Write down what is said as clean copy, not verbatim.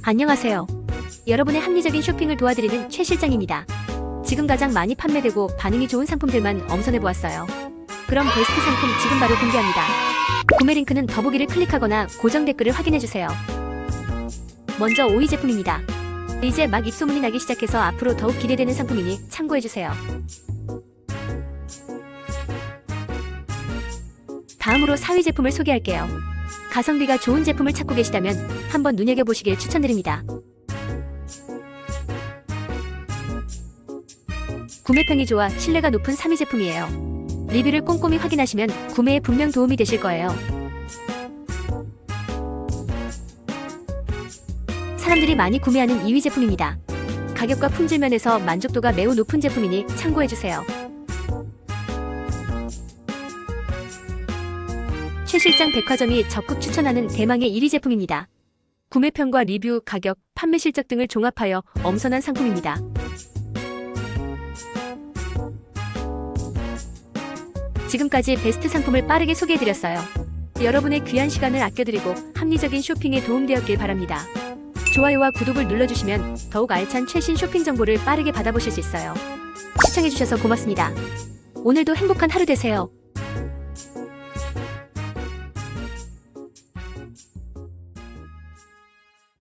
안녕하세요. 여러분의 합리적인 쇼핑을 도와드리는 최 실장입니다. 지금 가장 많이 판매되고 반응이 좋은 상품들만 엄선해보았어요. 그럼 베스트 상품 지금 바로 공개합니다. 구매 링크는 더보기를 클릭하거나 고정 댓글을 확인해주세요. 먼저 5위 제품입니다. 이제 막 입소문이 나기 시작해서 앞으로 더욱 기대되는 상품이니 참고해주세요. 다음으로 4위 제품을 소개할게요. 가성비가 좋은 제품을 찾고 계시다면 한번 눈여겨보시길 추천드립니다. 구매평이 좋아 신뢰가 높은 3위 제품이에요. 리뷰를 꼼꼼히 확인하시면 구매에 분명 도움이 되실 거예요. 사람들이 많이 구매하는 2위 제품입니다. 가격과 품질 면에서 만족도가 매우 높은 제품이니 참고해주세요. 최 실장 백화점이 적극 추천하는 대망의 1위 제품입니다. 구매평과 리뷰, 가격, 판매 실적 등을 종합하여 엄선한 상품입니다. 지금까지 베스트 상품을 빠르게 소개해드렸어요. 여러분의 귀한 시간을 아껴드리고 합리적인 쇼핑에 도움되었길 바랍니다. 좋아요와 구독을 눌러주시면 더욱 알찬 최신 쇼핑 정보를 빠르게 받아보실 수 있어요. 시청해주셔서 고맙습니다. 오늘도 행복한 하루 되세요.